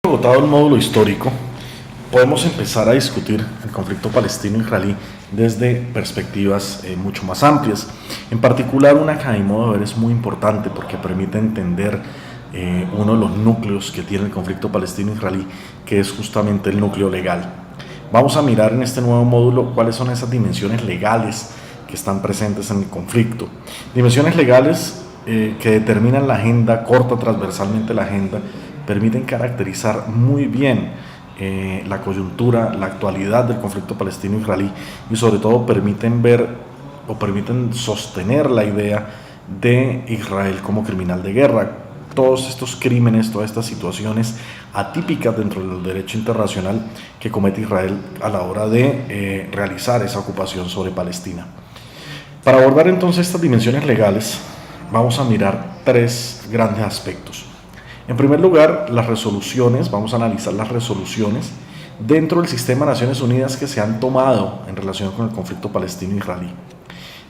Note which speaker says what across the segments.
Speaker 1: Agotado el módulo histórico, podemos empezar a discutir el conflicto palestino-israelí desde perspectivas mucho más amplias. En particular, una que a mi modo de ver es muy importante porque permite entender uno de los núcleos que tiene el conflicto palestino-israelí, que es justamente el núcleo legal. Vamos a mirar en este nuevo módulo cuáles son esas dimensiones legales que están presentes en el conflicto. Dimensiones legales que determinan la agenda, corta transversalmente la agenda, permiten caracterizar muy bien la coyuntura, la actualidad del conflicto palestino-israelí y sobre todo permiten ver o permiten sostener la idea de Israel como criminal de guerra. Todos estos crímenes, todas estas situaciones atípicas dentro del derecho internacional que comete Israel a la hora de realizar esa ocupación sobre Palestina. Para abordar entonces estas dimensiones legales, vamos a mirar tres grandes aspectos. En primer lugar, las resoluciones, vamos a analizar las resoluciones dentro del sistema de Naciones Unidas que se han tomado en relación con el conflicto palestino-israelí.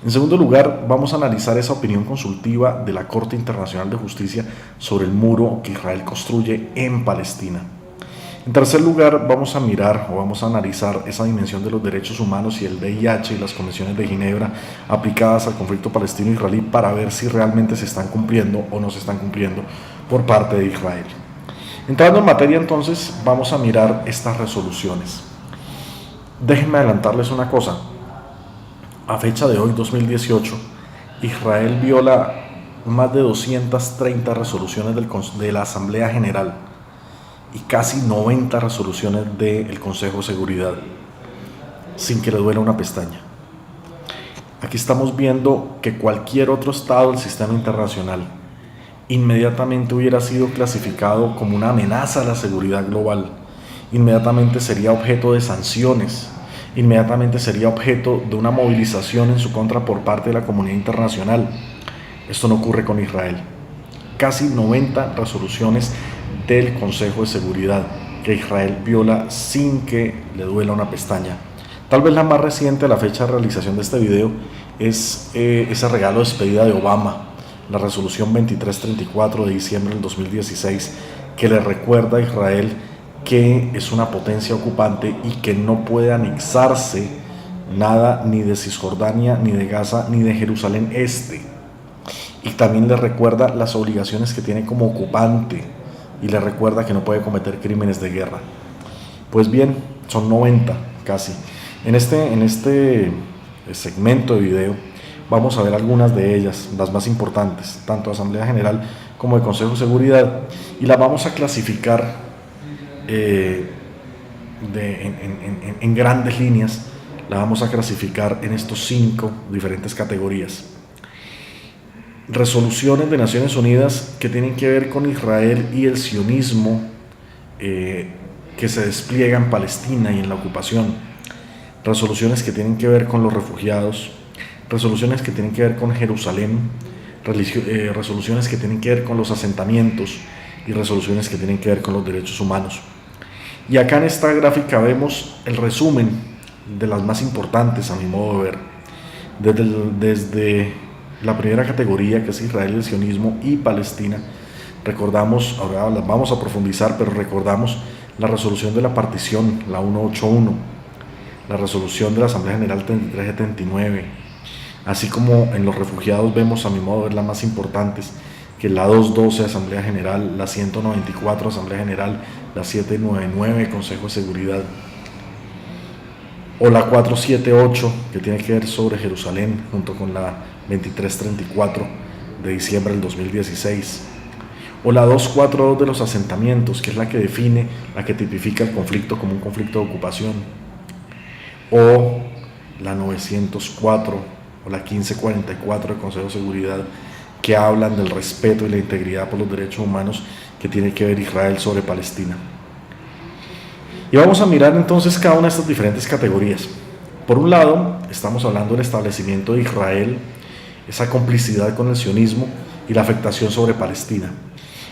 Speaker 1: En segundo lugar, vamos a analizar esa opinión consultiva de la Corte Internacional de Justicia sobre el muro que Israel construye en Palestina. En tercer lugar, vamos a mirar o vamos a analizar esa dimensión de los derechos humanos y el VIH y las convenciones de Ginebra aplicadas al conflicto palestino-israelí para ver si realmente se están cumpliendo o no se están cumpliendo por parte de Israel. Entrando en materia entonces, vamos a mirar estas resoluciones. Déjenme adelantarles una cosa. A fecha de hoy, 2018, Israel viola más de 230 resoluciones de la Asamblea General y casi 90 resoluciones del Consejo de Seguridad, sin que le duela una pestaña. Aquí estamos viendo que cualquier otro estado del sistema internacional inmediatamente hubiera sido clasificado como una amenaza a la seguridad global, inmediatamente sería objeto de sanciones, inmediatamente sería objeto de una movilización en su contra por parte de la comunidad internacional. Esto no ocurre con Israel. Casi 90 resoluciones del Consejo de Seguridad que Israel viola sin que le duela una pestaña. Tal vez la más reciente a la fecha de realización de este video es ese regalo de despedida de Obama, la resolución 2334 de diciembre del 2016, que le recuerda a Israel que es una potencia ocupante y que no puede anexarse nada ni de Cisjordania, ni de Gaza, ni de Jerusalén Este. Y también le recuerda las obligaciones que tiene como ocupante y le recuerda que no puede cometer crímenes de guerra. Pues bien, son 90 casi. En este segmento de video vamos a ver algunas de ellas, las más importantes, tanto de Asamblea General como de Consejo de Seguridad, y las vamos a clasificar en grandes líneas. La vamos a clasificar en estos 5 diferentes categorías. Resoluciones de Naciones Unidas que tienen que ver con Israel y el sionismo que se despliega en Palestina y en la ocupación. Resoluciones que tienen que ver con los refugiados, resoluciones que tienen que ver con Jerusalén, resoluciones que tienen que ver con los asentamientos y resoluciones que tienen que ver con los derechos humanos. Y acá en esta gráfica vemos el resumen de las más importantes a mi modo de ver, desde la primera categoría, que es Israel, el sionismo y Palestina. Recordamos, ahora las vamos a profundizar, pero recordamos la resolución de la partición, la 181, la resolución de la Asamblea General 3379, así como en los refugiados vemos a mi modo de ver las más importantes, que la 212 Asamblea General, la 194 Asamblea General, la 799 Consejo de Seguridad, o la 478 que tiene que ver sobre Jerusalén junto con la 2334 de diciembre del 2016, o la 242 de los asentamientos, que es la que define, la que tipifica el conflicto como un conflicto de ocupación, o la 904 o la 1544 del Consejo de Seguridad, que hablan del respeto y la integridad por los derechos humanos que tiene que ver Israel sobre Palestina. Y vamos a mirar entonces cada una de estas diferentes categorías. Por un lado, estamos hablando del establecimiento de Israel, esa complicidad con el sionismo y la afectación sobre Palestina.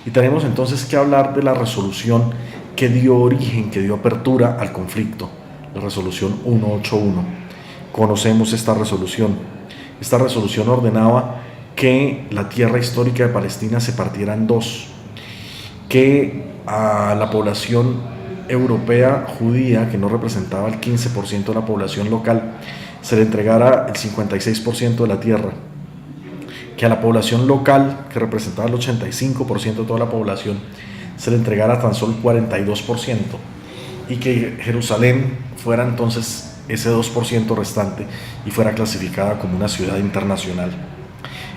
Speaker 1: Y tenemos entonces que hablar de la resolución que dio origen, que dio apertura al conflicto, la resolución 181. Conocemos esta resolución. Esta resolución ordenaba que la tierra histórica de Palestina se partiera en dos, que a la población europea judía, que no representaba el 15% de la población local, se le entregara el 56% de la tierra, que a la población local, que representaba el 85% de toda la población, se le entregara tan solo el 42%, y que Jerusalén fuera entonces ese 2% restante y fuera clasificada como una ciudad internacional.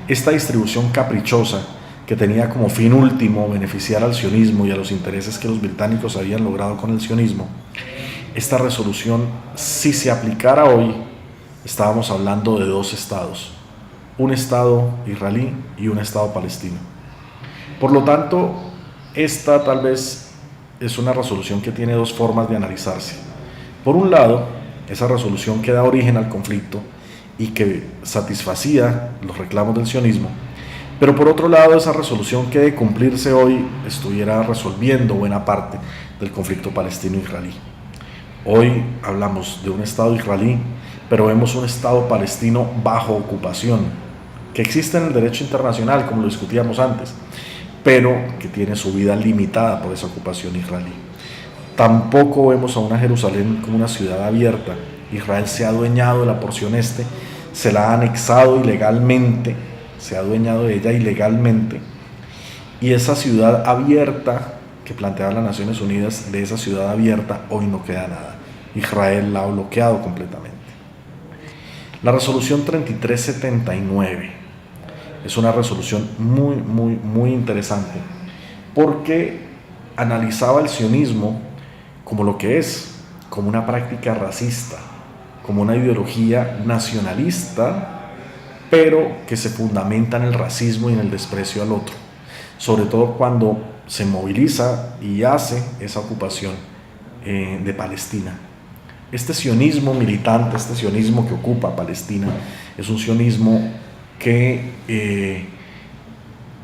Speaker 1: Esta distribución caprichosa, que tenía como fin último beneficiar al sionismo y a los intereses que los británicos habían logrado con el sionismo, esta resolución, si se aplicara hoy, estábamos hablando de dos estados, un estado israelí y un estado palestino. Por lo tanto, esta tal vez es una resolución que tiene dos formas de analizarse. Por un lado, esa resolución que da origen al conflicto y que satisfacía los reclamos del sionismo, pero por otro lado, esa resolución que de cumplirse hoy estuviera resolviendo buena parte del conflicto palestino-israelí. Hoy hablamos de un Estado israelí, pero vemos un Estado palestino bajo ocupación, que existe en el derecho internacional, como lo discutíamos antes, pero que tiene su vida limitada por esa ocupación israelí. Tampoco vemos a una Jerusalén como una ciudad abierta. Israel se ha adueñado de la porción este, se la ha anexado ilegalmente, se ha adueñado de ella ilegalmente, y esa ciudad abierta que planteaban las Naciones Unidas, de esa ciudad abierta hoy no queda nada. Israel la ha bloqueado completamente. La resolución 3379 es una resolución muy interesante, porque analizaba el sionismo como lo que es, como una práctica racista, como una ideología nacionalista, pero que se fundamenta en el racismo y en el desprecio al otro, sobre todo cuando se moviliza y hace esa ocupación de Palestina. Este sionismo militante, este sionismo que ocupa Palestina, es un sionismo que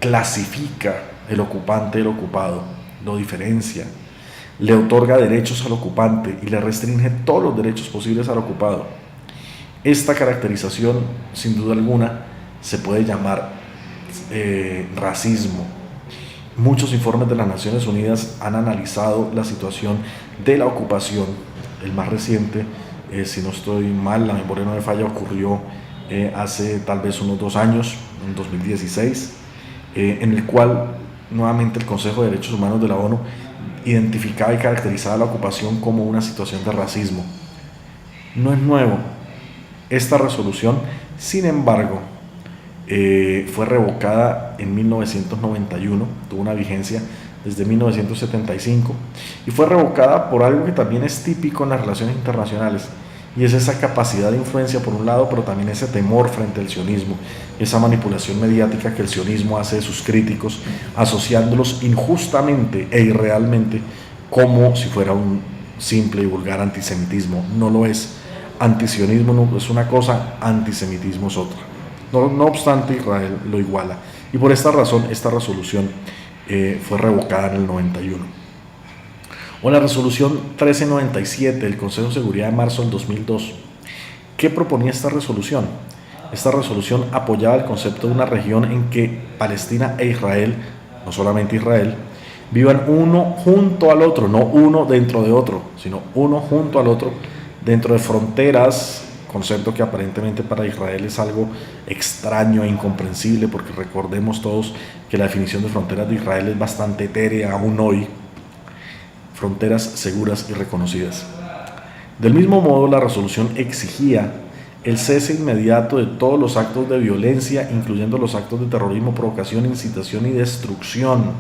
Speaker 1: clasifica el ocupante del ocupado, lo diferencia, le otorga derechos al ocupante y le restringe todos los derechos posibles al ocupado. Esta caracterización, sin duda alguna, se puede llamar racismo. Muchos informes de las Naciones Unidas han analizado la situación de la ocupación. El más reciente, si no estoy mal, la memoria no me falla, ocurrió hace tal vez unos 2 años, en 2016, en el cual nuevamente el Consejo de Derechos Humanos de la ONU identificaba y caracterizaba la ocupación como una situación de racismo. No es nuevo. Esta resolución, sin embargo, fue revocada en 1991, tuvo una vigencia desde 1975, y fue revocada por algo que también es típico en las relaciones internacionales, y es esa capacidad de influencia por un lado, pero también ese temor frente al sionismo, esa manipulación mediática que el sionismo hace de sus críticos, asociándolos injustamente e irrealmente como si fuera un simple y vulgar antisemitismo. No lo es. Antisionismo no es una cosa, antisemitismo es otra. No obstante, Israel lo iguala. Y por esta razón, esta resolución fue revocada en el 91. O la resolución 1397 del Consejo de Seguridad de marzo del 2002. ¿Qué proponía esta resolución? Esta resolución apoyaba el concepto de una región en que Palestina e Israel, no solamente Israel, vivan uno junto al otro, no uno dentro de otro, sino uno junto al otro, dentro de fronteras, concepto que aparentemente para Israel es algo extraño e incomprensible, porque recordemos todos que la definición de fronteras de Israel es bastante etérea aún hoy. Fronteras seguras y reconocidas. Del mismo modo, la resolución exigía el cese inmediato de todos los actos de violencia, incluyendo los actos de terrorismo, provocación, incitación y destrucción.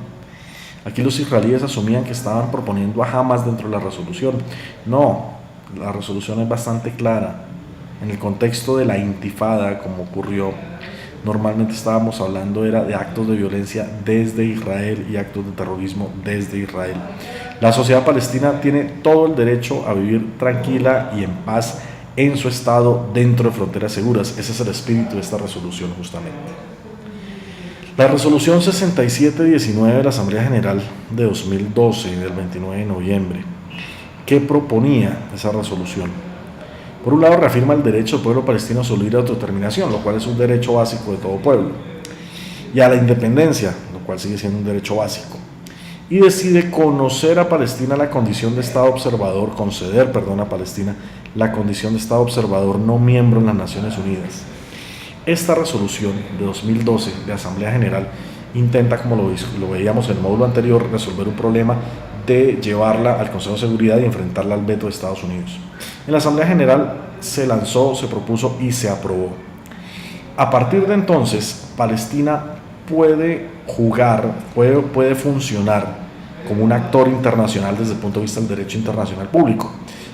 Speaker 1: Aquí los israelíes asumían que estaban proponiendo a Hamas dentro de la resolución. No, la resolución es bastante clara. En el contexto de la intifada, como ocurrió, normalmente estábamos hablando era de actos de violencia desde Israel y actos de terrorismo desde Israel. La sociedad palestina tiene todo el derecho a vivir tranquila y en paz en su estado dentro de fronteras seguras. Ese es el espíritu de esta resolución justamente. La resolución 6719 de la Asamblea General de 2012, del 29 de noviembre, ¿qué proponía esa resolución? Por un lado, reafirma el derecho del pueblo palestino a su libre autodeterminación, lo cual es un derecho básico de todo pueblo, y a la independencia, lo cual sigue siendo un derecho básico. y decide conceder a Palestina la condición de Estado observador, a Palestina la condición de Estado observador no miembro en las Naciones Unidas. Esta resolución de 2012 de Asamblea General intenta, como lo veíamos en el módulo anterior, resolver un problema de llevarla al Consejo de Seguridad y enfrentarla al veto de Estados Unidos. En la Asamblea General se lanzó, se propuso y se aprobó. A partir de entonces, Palestina puede jugar, puede funcionar como un actor internacional desde el punto de vista del derecho internacional público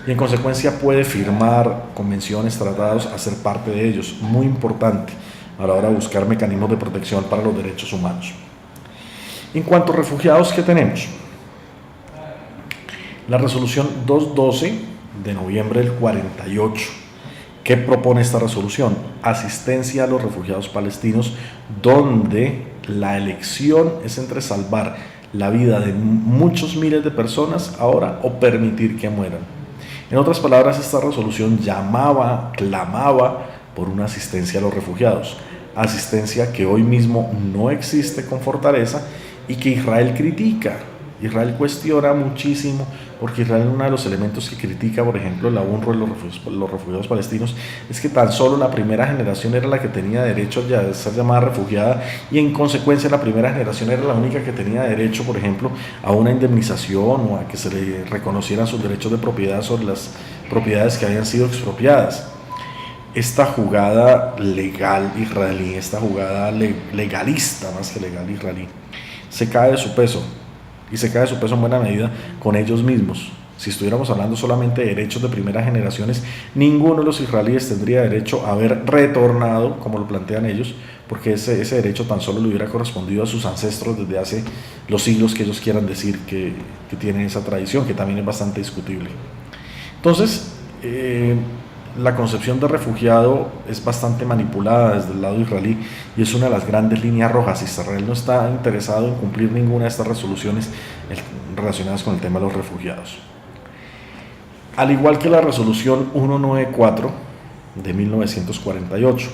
Speaker 1: y en consecuencia puede firmar convenciones, tratados, hacer parte de ellos, muy importante a la hora de buscar mecanismos de protección para los derechos humanos. En cuanto a refugiados, ¿qué tenemos? La resolución 212 de noviembre del 48. ¿Qué propone esta resolución? Asistencia a los refugiados palestinos, donde la elección es entre salvar la vida de muchos miles de personas ahora o permitir que mueran. En otras palabras, esta resolución clamaba por una asistencia a los refugiados, asistencia que hoy mismo no existe con fortaleza y que Israel critica. Israel cuestiona muchísimo, porque Israel, uno de los elementos que critica, por ejemplo, la UNRWA y los refugiados palestinos, es que tan solo la primera generación era la que tenía derecho a ser llamada refugiada y en consecuencia la primera generación era la única que tenía derecho, por ejemplo, a una indemnización o a que se le reconocieran sus derechos de propiedad sobre las propiedades que habían sido expropiadas. Esta jugada legal israelí, esta jugada legalista más que legal israelí, se cae de su peso. Y se cae de su peso en buena medida con ellos mismos. Si estuviéramos hablando solamente de derechos de primeras generaciones, ninguno de los israelíes tendría derecho a haber retornado, como lo plantean ellos, porque ese derecho tan solo le hubiera correspondido a sus ancestros desde hace los siglos que ellos quieran decir que tienen esa tradición, que también es bastante discutible. Entonces, la concepción de refugiado es bastante manipulada desde el lado israelí y es una de las grandes líneas rojas. Israel no está interesado en cumplir ninguna de estas resoluciones relacionadas con el tema de los refugiados. Al igual que la resolución 194 de 1948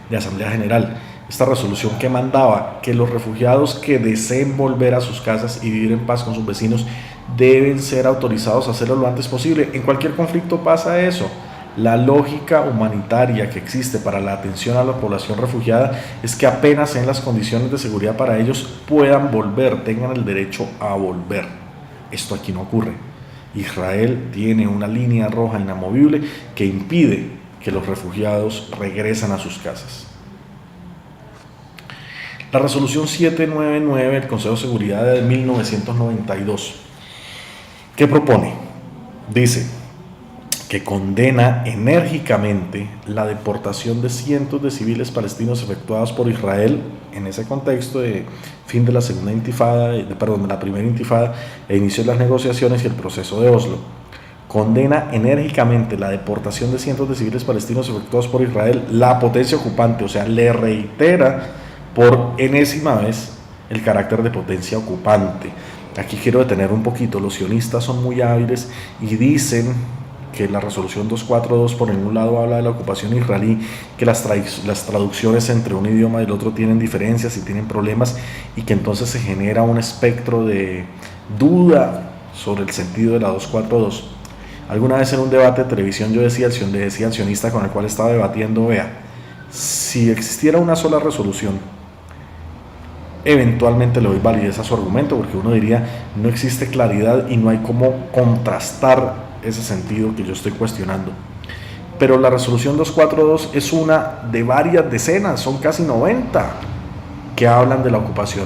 Speaker 1: de Asamblea General, esta resolución que mandaba que los refugiados que deseen volver a sus casas y vivir en paz con sus vecinos deben ser autorizados a hacerlo lo antes posible. En cualquier conflicto pasa eso. La lógica humanitaria que existe para la atención a la población refugiada es que apenas en las condiciones de seguridad para ellos puedan volver, tengan el derecho a volver. Esto aquí no ocurre. Israel tiene una línea roja inamovible que impide que los refugiados regresen a sus casas. La resolución 799 del Consejo de Seguridad de 1992, ¿qué propone? Dice que condena enérgicamente la deportación de cientos de civiles palestinos efectuados por Israel en ese contexto de fin de la segunda intifada, de la primera intifada e inicio de las negociaciones y el proceso de Oslo. Condena enérgicamente la deportación de cientos de civiles palestinos efectuados por Israel, la potencia ocupante, o sea, le reitera por enésima vez el carácter de potencia ocupante. Aquí quiero detener un poquito, los sionistas son muy hábiles y dicen que la resolución 242 por ningún lado habla de la ocupación israelí, que las traducciones entre un idioma y el otro tienen diferencias y tienen problemas y que entonces se genera un espectro de duda sobre el sentido de la 242. Alguna vez en un debate de televisión yo decía al sionista con el cual estaba debatiendo, vea, si existiera una sola resolución, eventualmente le doy validez a su argumento, porque uno diría, no existe claridad y no hay cómo contrastar ese sentido que yo estoy cuestionando. Pero la resolución 242 es una de varias decenas, son casi 90 que hablan de la ocupación.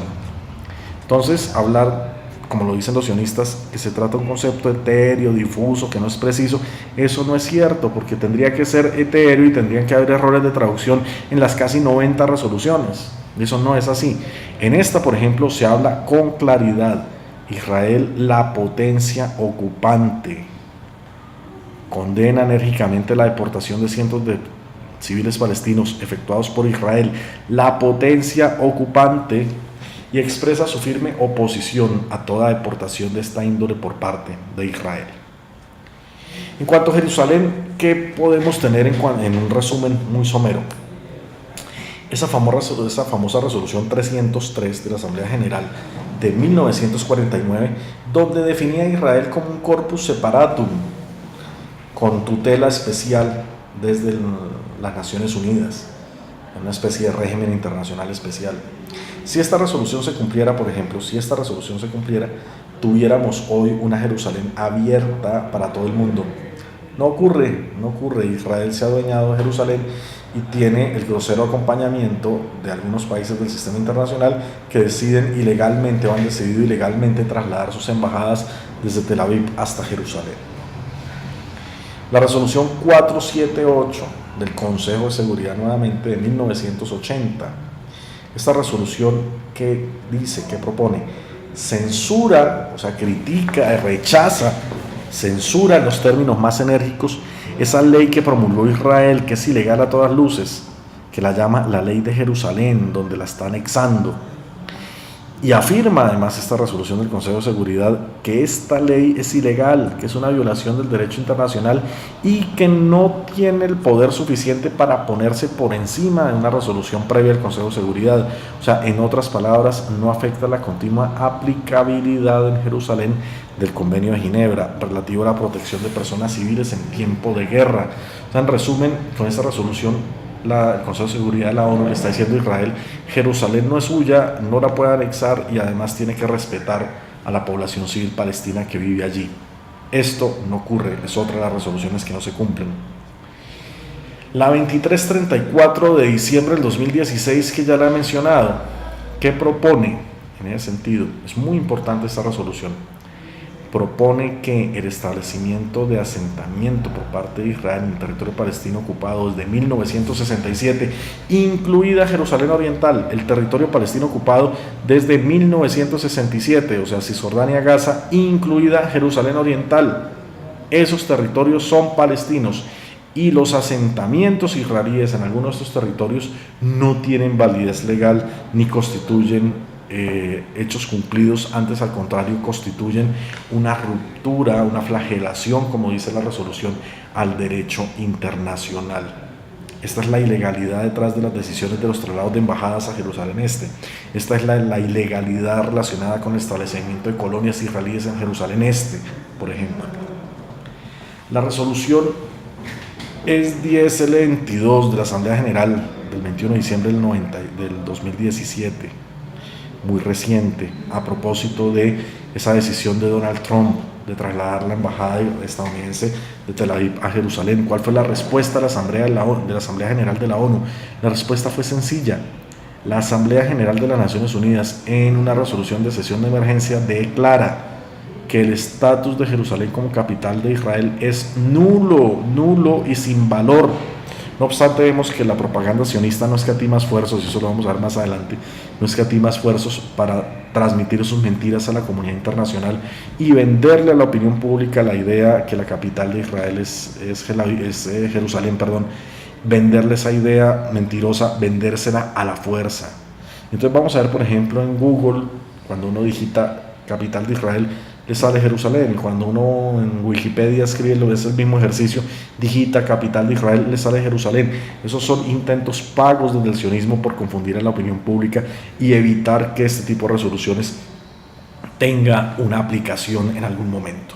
Speaker 1: Entonces, hablar, como lo dicen los sionistas, que se trata de un concepto etéreo, difuso, que no es preciso, eso no es cierto, porque tendría que ser etéreo y tendrían que haber errores de traducción en las casi 90 resoluciones. Eso no es así. En esta, por ejemplo, se habla con claridad. Israel, la potencia ocupante, condena enérgicamente la deportación de cientos de civiles palestinos efectuados por Israel, la potencia ocupante, y expresa su firme oposición a toda deportación de esta índole por parte de Israel. En cuanto a Jerusalén, ¿qué podemos tener en un resumen muy somero? Esa famosa resolución 303 de la Asamblea General de 1949, donde definía a Israel como un corpus separatum, con tutela especial desde las Naciones Unidas, una especie de régimen internacional especial. Si esta resolución se cumpliera, por ejemplo, tuviéramos hoy una Jerusalén abierta para todo el mundo. No ocurre. Israel se ha adueñado de Jerusalén y tiene el grosero acompañamiento de algunos países del sistema internacional que han decidido ilegalmente trasladar sus embajadas desde Tel Aviv hasta Jerusalén. La resolución 478 del Consejo de Seguridad, nuevamente de 1980. Esta resolución que propone, censura, critica, rechaza, censura en los términos más enérgicos esa ley que promulgó Israel, que es ilegal a todas luces, que la llama la ley de Jerusalén, donde la está anexando. Y afirma además esta resolución del Consejo de Seguridad que esta ley es ilegal, que es una violación del derecho internacional y que no tiene el poder suficiente para ponerse por encima de una resolución previa del Consejo de Seguridad. En otras palabras, no afecta la continua aplicabilidad en Jerusalén del Convenio de Ginebra relativo a la protección de personas civiles en tiempo de guerra. En resumen, con esta resolución el Consejo de Seguridad de la ONU le está diciendo a Israel: Jerusalén no es suya, no la puede anexar y además tiene que respetar a la población civil palestina que vive allí. Esto no ocurre, es otra de las resoluciones que no se cumplen. La 2334 de diciembre del 2016, que ya la he mencionado, ¿qué propone en ese sentido? Es muy importante esta resolución. Propone que el establecimiento de asentamiento por parte de Israel en el territorio palestino ocupado desde 1967, incluida Jerusalén Oriental, el territorio palestino ocupado desde 1967, Cisjordania, Gaza, incluida Jerusalén Oriental, esos territorios son palestinos y los asentamientos israelíes en algunos de estos territorios no tienen validez legal ni constituyen hechos cumplidos, antes al contrario constituyen una ruptura, una flagelación, como dice la resolución, al derecho internacional. Esta es la ilegalidad detrás de las decisiones de los traslados de embajadas a Jerusalén Este. Esta es la ilegalidad relacionada con el establecimiento de colonias israelíes en Jerusalén Este, por ejemplo. La resolución es 10L22 de la Asamblea General del 21 de diciembre del 2017. Muy reciente, a propósito de esa decisión de Donald Trump de trasladar la embajada estadounidense de Tel Aviv a Jerusalén. ¿Cuál fue la respuesta de la Asamblea General de la ONU? La respuesta fue sencilla. La Asamblea General de las Naciones Unidas, en una resolución de sesión de emergencia, declara que el estatus de Jerusalén como capital de Israel es nulo y sin valor. No obstante, vemos que la propaganda sionista no escatima esfuerzos, y eso lo vamos a ver más adelante, no escatima esfuerzos para transmitir sus mentiras a la comunidad internacional y venderle a la opinión pública la idea que la capital de Israel es Jerusalén, venderle esa idea mentirosa, vendérsela a la fuerza. Entonces vamos a ver, por ejemplo, en Google, cuando uno digita capital de Israel, le sale Jerusalén. Cuando uno en Wikipedia escribe, es el mismo ejercicio, digita capital de Israel, le sale Jerusalén. Esos son intentos pagos desde el sionismo por confundir a la opinión pública y evitar que este tipo de resoluciones tenga una aplicación en algún momento.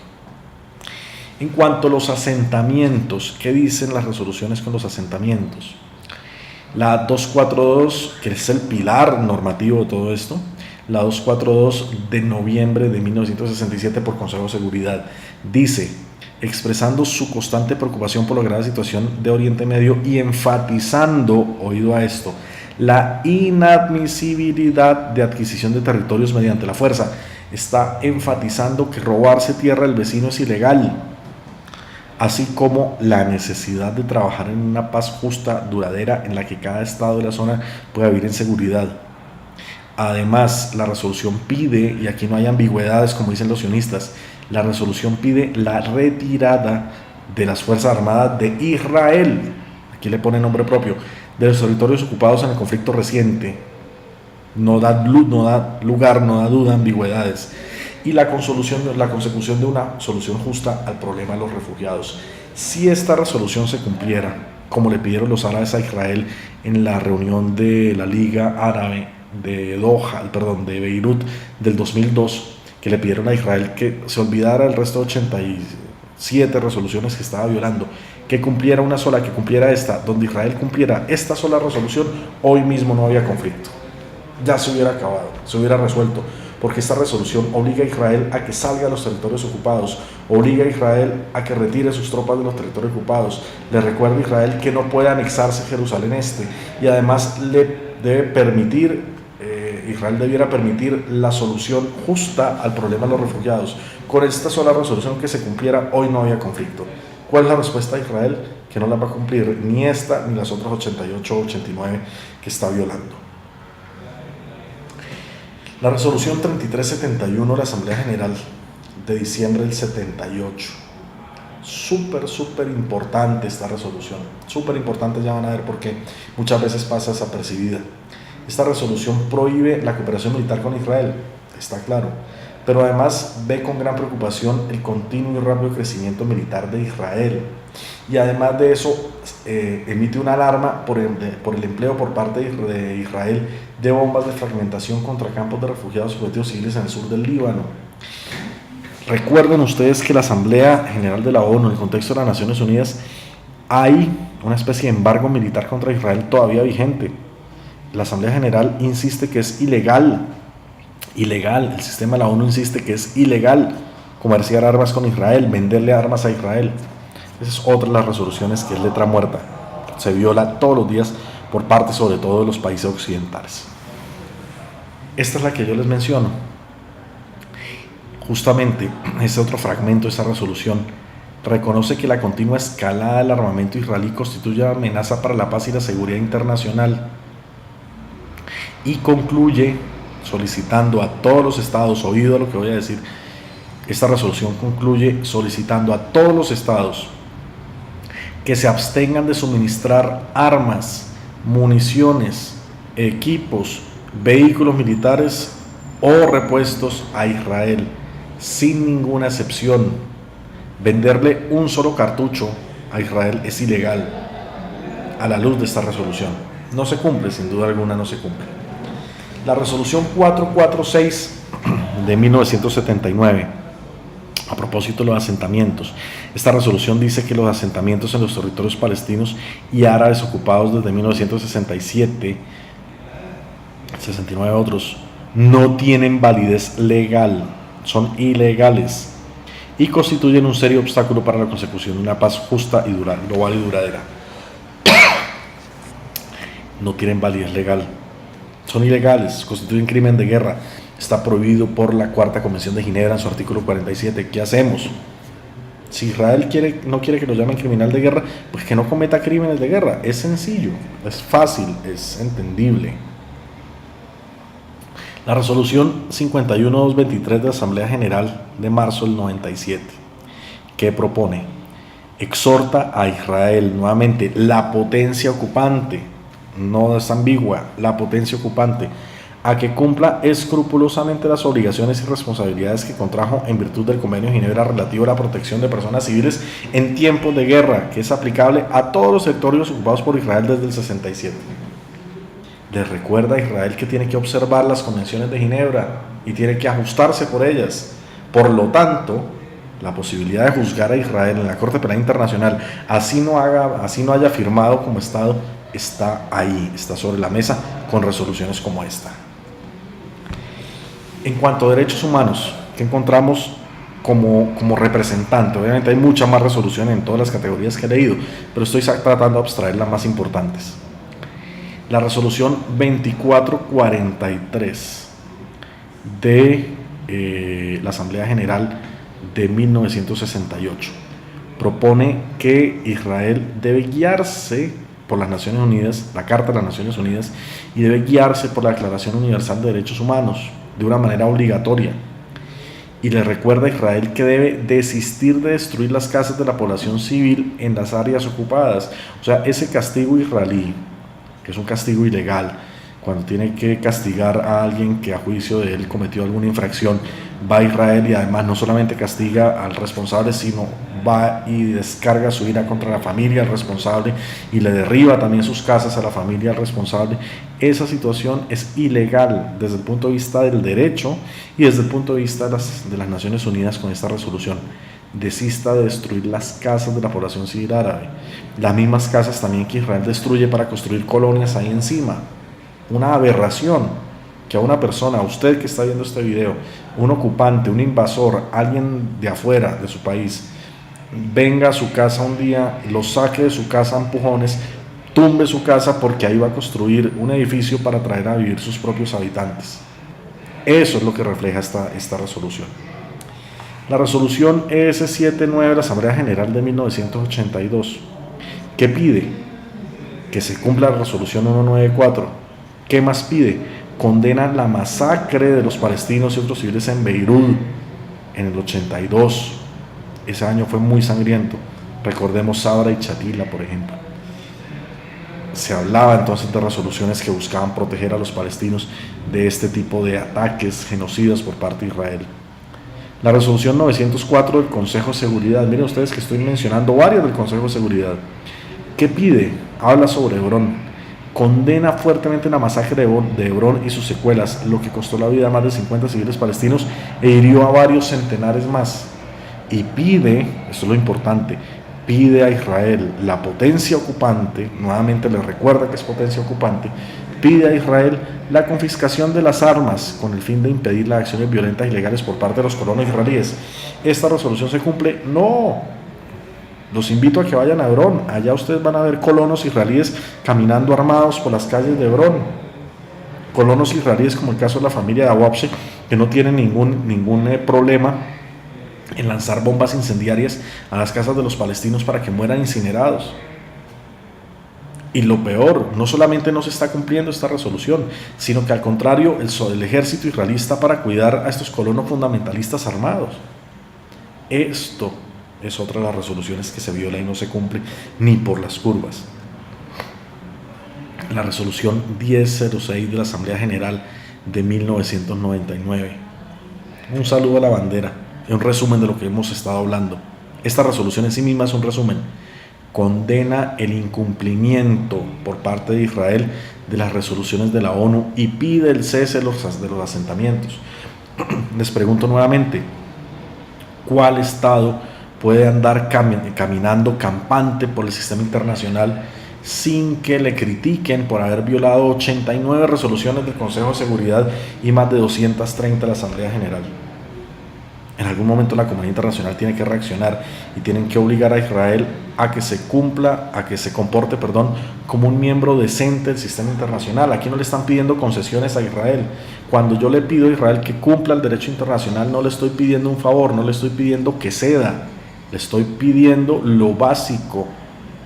Speaker 1: En cuanto a los asentamientos, ¿qué dicen las resoluciones con los asentamientos? La 242, que es el pilar normativo de todo esto, la 242 de noviembre de 1967 por Consejo de Seguridad, dice: expresando su constante preocupación por la grave situación de Oriente Medio y enfatizando, oído a esto, la inadmisibilidad de adquisición de territorios mediante la fuerza. Está enfatizando que robarse tierra del vecino es ilegal, así como la necesidad de trabajar en una paz justa, duradera, en la que cada estado de la zona pueda vivir en seguridad. Además, la resolución pide, y aquí no hay ambigüedades como dicen los sionistas, la resolución pide la retirada de las Fuerzas Armadas de Israel, aquí le pone nombre propio, de los territorios ocupados en el conflicto reciente. No da duda, ambigüedades. Y la consecución de una solución justa al problema de los refugiados. Si esta resolución se cumpliera, como le pidieron los árabes a Israel en la reunión de la Liga Árabe de de Beirut del 2002, que le pidieron a Israel que se olvidara el resto de 87 resoluciones que estaba violando, que cumpliera una sola, que cumpliera esta, donde Israel cumpliera esta sola resolución, hoy mismo no había conflicto. Ya se hubiera acabado, se hubiera resuelto, porque esta resolución obliga a Israel a que salga de los territorios ocupados, obliga a Israel a que retire sus tropas de los territorios ocupados, le recuerda a Israel que no puede anexarse Jerusalén Este, y además le debe permitir, Israel debiera permitir la solución justa al problema de los refugiados. Con esta sola resolución que se cumpliera, hoy no había conflicto. ¿Cuál es la respuesta de Israel? Que no la va a cumplir ni esta ni las otras 88 o 89 que está violando. La resolución 3371 de la Asamblea General de diciembre del 78. Súper importante esta resolución. Súper importante, ya van a ver por qué. Muchas veces pasa desapercibida. Esta resolución prohíbe la cooperación militar con Israel, está claro, pero además ve con gran preocupación el continuo y rápido crecimiento militar de Israel, y además de eso emite una alarma por el empleo por parte de Israel de bombas de fragmentación contra campos de refugiados y objetivos civiles en el sur del Líbano. Recuerden ustedes que la Asamblea General de la ONU, en el contexto de las Naciones Unidas, hay una especie de embargo militar contra Israel todavía vigente. La Asamblea General insiste que es ilegal, el sistema de la ONU insiste que es ilegal comerciar armas con Israel, venderle armas a Israel. Esa es otra de las resoluciones que es letra muerta, se viola todos los días por parte sobre todo de los países occidentales. Esta es la que yo les menciono. Justamente este otro fragmento de esta resolución reconoce que la continua escalada del armamento israelí constituye una amenaza para la paz y la seguridad internacional, y concluye solicitando a todos los estados, oído lo que voy a decir, esta resolución concluye solicitando a todos los estados que se abstengan de suministrar armas, municiones, equipos, vehículos militares o repuestos a Israel, sin ninguna excepción. Venderle un solo cartucho a Israel es ilegal a la luz de esta resolución. No se cumple, sin duda alguna no se cumple. La resolución 446 de 1979, a propósito de los asentamientos. Esta resolución dice que los asentamientos en los territorios palestinos y árabes ocupados desde 1967, 69 otros, no tienen validez legal, son ilegales y constituyen un serio obstáculo para la consecución de una paz justa y global y duradera. No tienen validez legal. Son ilegales, constituyen crimen de guerra, está prohibido por la Cuarta Convención de Ginebra en su artículo 47. ¿Qué hacemos? Si Israel no quiere que lo llamen criminal de guerra, pues que no cometa crímenes de guerra. Es sencillo, es fácil, es entendible. La resolución 51223 de la Asamblea General de marzo del 97, ¿qué propone? Exhorta a Israel, nuevamente, la potencia ocupante, no es ambigua, la potencia ocupante, a que cumpla escrupulosamente las obligaciones y responsabilidades que contrajo en virtud del Convenio de Ginebra relativo a la protección de personas civiles en tiempos de guerra, que es aplicable a todos los territorios ocupados por Israel desde el 67. Le recuerda a Israel que tiene que observar las convenciones de Ginebra y tiene que ajustarse por ellas. Por lo tanto, la posibilidad de juzgar a Israel en la Corte Penal Internacional, así no haya firmado como Estado, está ahí, está sobre la mesa con resoluciones como esta. En cuanto a derechos humanos, que encontramos como representante, obviamente hay muchas más resoluciones en todas las categorías que he leído, pero estoy tratando de abstraer las más importantes. La resolución 2443 de la Asamblea General de 1968 propone que Israel debe guiarse por las Naciones Unidas, la Carta de las Naciones Unidas, y debe guiarse por la Declaración Universal de Derechos Humanos de una manera obligatoria. Y le recuerda a Israel que debe desistir de destruir las casas de la población civil en las áreas ocupadas. O sea, ese castigo israelí, que es un castigo ilegal, cuando tiene que castigar a alguien que a juicio de él cometió alguna infracción, va a Israel y además no solamente castiga al responsable, sino va y descarga su ira contra la familia del responsable y le derriba también sus casas a la familia del responsable. Esa situación es ilegal desde el punto de vista del derecho y desde el punto de vista de las Naciones Unidas. Con esta resolución desista de destruir las casas de la población civil árabe, las mismas casas también que Israel destruye para construir colonias ahí encima. Una aberración que a una persona, a usted que está viendo este video, un ocupante, un invasor, alguien de afuera de su país, venga a su casa un día, lo saque de su casa a empujones, tumbe su casa porque ahí va a construir un edificio para traer a vivir sus propios habitantes. Eso es lo que refleja esta resolución. La resolución ES-79 de la Asamblea General de 1982, ¿qué pide? Que se cumpla la resolución 194. ¿Qué más pide? Condena la masacre de los palestinos y otros civiles en Beirut en el 82. Ese año fue muy sangriento. Recordemos Sabra y Chatila, por ejemplo. Se hablaba entonces de resoluciones que buscaban proteger a los palestinos de este tipo de ataques genocidas por parte de Israel. La resolución 904 del Consejo de Seguridad, miren ustedes que estoy mencionando varias del Consejo de Seguridad. ¿Qué pide? Habla sobre Hebrón. Condena fuertemente la masacre de Hebrón y sus secuelas, lo que costó la vida a más de 50 civiles palestinos e hirió a varios centenares más. Y pide, esto es lo importante, pide a Israel, la potencia ocupante, nuevamente le recuerda que es potencia ocupante, pide a Israel la confiscación de las armas con el fin de impedir las acciones violentas y ilegales por parte de los colonos israelíes. ¿Esta resolución se cumple? No. Los invito a que vayan a Hebrón. Allá ustedes van a ver colonos israelíes caminando armados por las calles de Hebrón. Colonos israelíes como el caso de la familia de Awabshe, que no tienen ningún problema en lanzar bombas incendiarias a las casas de los palestinos para que mueran incinerados. Y lo peor, no solamente no se está cumpliendo esta resolución, sino que al contrario, el ejército israelí está para cuidar a estos colonos fundamentalistas armados. Esto es otra de las resoluciones que se viola y no se cumple ni por las curvas. La resolución 1006 de la Asamblea General de 1999. Un saludo a la bandera, un resumen de lo que hemos estado hablando. Esta resolución en sí misma es un resumen. Condena el incumplimiento por parte de Israel de las resoluciones de la ONU y pide el cese de los asentamientos. Les pregunto nuevamente, ¿cuál Estado puede andar caminando campante por el sistema internacional sin que le critiquen por haber violado 89 resoluciones del Consejo de Seguridad y más de 230 de la Asamblea General? En algún momento la comunidad internacional tiene que reaccionar y tienen que obligar a Israel a que se comporte, como un miembro decente del sistema internacional. Aquí no le están pidiendo concesiones a Israel. Cuando yo le pido a Israel que cumpla el derecho internacional, no le estoy pidiendo un favor, no le estoy pidiendo que ceda. Le estoy pidiendo lo básico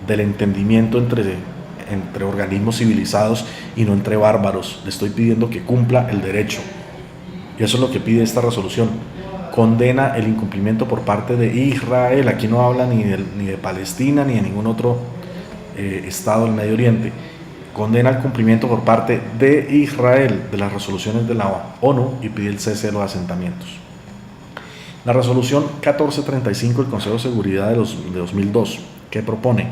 Speaker 1: del entendimiento entre organismos civilizados y no entre bárbaros. Le estoy pidiendo que cumpla el derecho. Y eso es lo que pide esta resolución. Condena el incumplimiento por parte de Israel. Aquí no habla ni de Palestina ni de ningún otro estado del Medio Oriente. Condena el cumplimiento por parte de Israel de las resoluciones de la ONU y pide el cese de los asentamientos. La resolución 1435 del Consejo de Seguridad de 2002, ¿qué propone?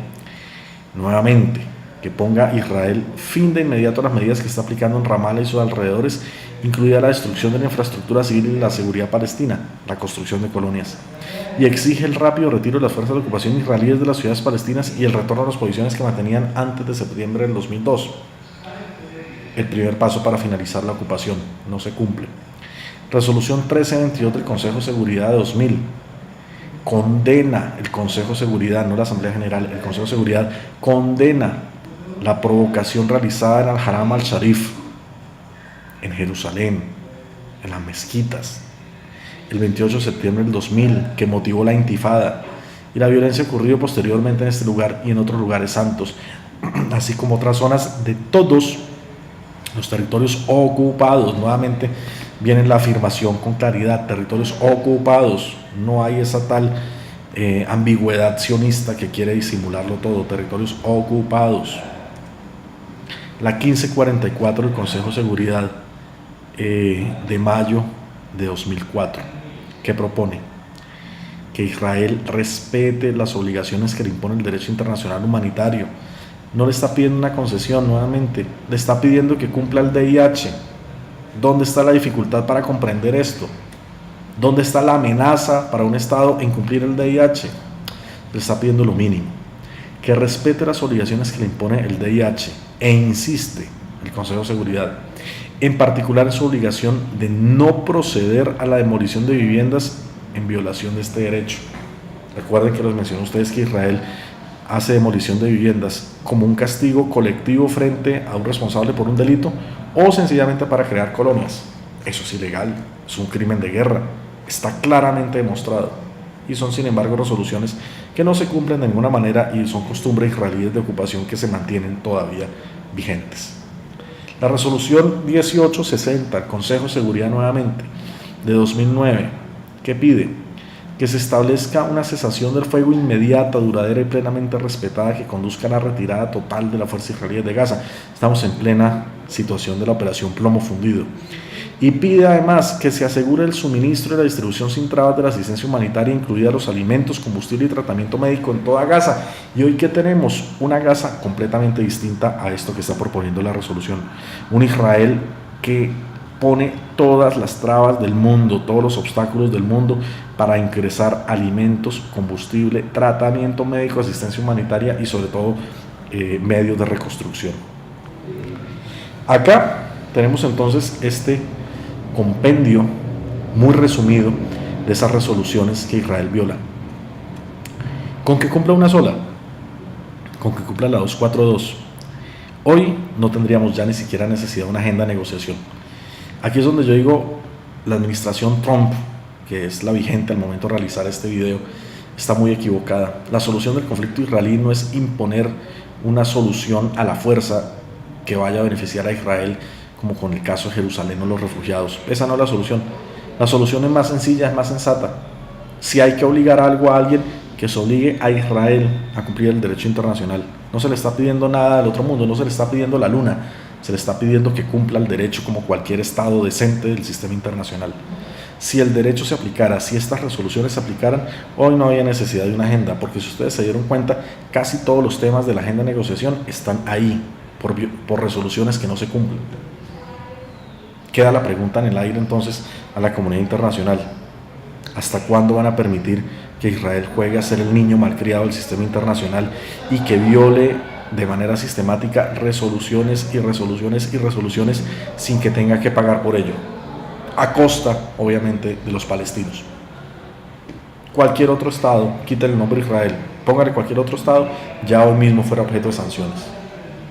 Speaker 1: Nuevamente, que ponga Israel fin de inmediato a las medidas que está aplicando en Ramallah y sus alrededores, incluida la destrucción de la infraestructura civil y la seguridad palestina, la construcción de colonias, y exige el rápido retiro de las fuerzas de ocupación israelíes de las ciudades palestinas y el retorno a las posiciones que mantenían antes de septiembre del 2002. El primer paso para finalizar la ocupación no se cumple. Resolución 1322 del Consejo de Seguridad de 2000 condena el Consejo de Seguridad, no la Asamblea General, el Consejo de Seguridad condena la provocación realizada en Al-Haram al-Sharif, en Jerusalén, en las mezquitas, el 28 de septiembre del 2000, que motivó la intifada y la violencia ocurrió posteriormente en este lugar y en otros lugares santos, así como otras zonas de todos los territorios ocupados. Nuevamente viene la afirmación con claridad: territorios ocupados. No hay esa tal ambigüedad sionista que quiere disimularlo todo. Territorios ocupados. La 1544 del Consejo de Seguridad de mayo de 2004, que propone que Israel respete las obligaciones que le impone el derecho internacional humanitario. No le está pidiendo una concesión nuevamente, le está pidiendo que cumpla el DIH. ¿Dónde está la dificultad para comprender esto? ¿Dónde está la amenaza para un Estado en cumplir el DIH? Le está pidiendo lo mínimo, que respete las obligaciones que le impone el DIH, e insiste el Consejo de Seguridad, en particular en su obligación de no proceder a la demolición de viviendas en violación de este derecho. Recuerden que les mencioné a ustedes que Israel hace demolición de viviendas como un castigo colectivo frente a un responsable por un delito o sencillamente para crear colonias. Eso es ilegal, es un crimen de guerra, está claramente demostrado, y son sin embargo resoluciones que no se cumplen de ninguna manera y son costumbres israelíes de ocupación que se mantienen todavía vigentes. La resolución 1860, el Consejo de Seguridad nuevamente, de 2009, que pide que se establezca una cesación del fuego inmediata, duradera y plenamente respetada que conduzca a la retirada total de la fuerza israelí de Gaza. Estamos en plena situación de la operación Plomo Fundido. Y pide además que se asegure el suministro y la distribución sin trabas de la asistencia humanitaria, incluida los alimentos, combustible y tratamiento médico en toda Gaza. Y hoy que tenemos una Gaza completamente distinta a esto que está proponiendo la resolución. Un Israel que pone todas las trabas del mundo, todos los obstáculos del mundo para ingresar alimentos, combustible, tratamiento médico, asistencia humanitaria y sobre todo medios de reconstrucción. Acá tenemos entonces este compendio muy resumido de esas resoluciones que Israel viola. ¿Con que cumpla una sola? Con que cumpla la 242. Hoy no tendríamos ya ni siquiera necesidad de una agenda de negociación. Aquí es donde yo digo, la administración Trump, que es la vigente al momento de realizar este video, está muy equivocada. La solución del conflicto israelí no es imponer una solución a la fuerza que vaya a beneficiar a Israel, como con el caso de Jerusalén o los refugiados. Esa no es la solución. La solución es más sencilla, es más sensata. Si hay que obligar algo a alguien, que se obligue a Israel a cumplir el derecho internacional. No se le está pidiendo nada del otro mundo, no se le está pidiendo la luna, se le está pidiendo que cumpla el derecho como cualquier Estado decente del sistema internacional. Si el derecho se aplicara, si estas resoluciones se aplicaran, hoy no había necesidad de una agenda, porque si ustedes se dieron cuenta, casi todos los temas de la agenda de negociación están ahí, por resoluciones que no se cumplen. Queda la pregunta en el aire entonces a la comunidad internacional: ¿hasta cuándo van a permitir que Israel juegue a ser el niño malcriado del sistema internacional y que viole de manera sistemática resoluciones y resoluciones y resoluciones sin que tenga que pagar por ello? A costa, obviamente, de los palestinos. Cualquier otro Estado, quiten el nombre Israel, póngale cualquier otro Estado, ya hoy mismo fuera objeto de sanciones.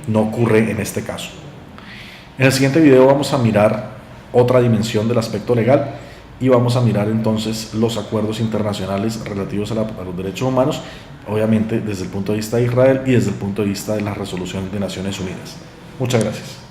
Speaker 1: No ocurre en este caso. En el siguiente video vamos a mirar otra dimensión del aspecto legal y vamos a mirar entonces los acuerdos internacionales relativos a los derechos humanos, obviamente desde el punto de vista de Israel y desde el punto de vista de las resoluciones de Naciones Unidas. Muchas gracias.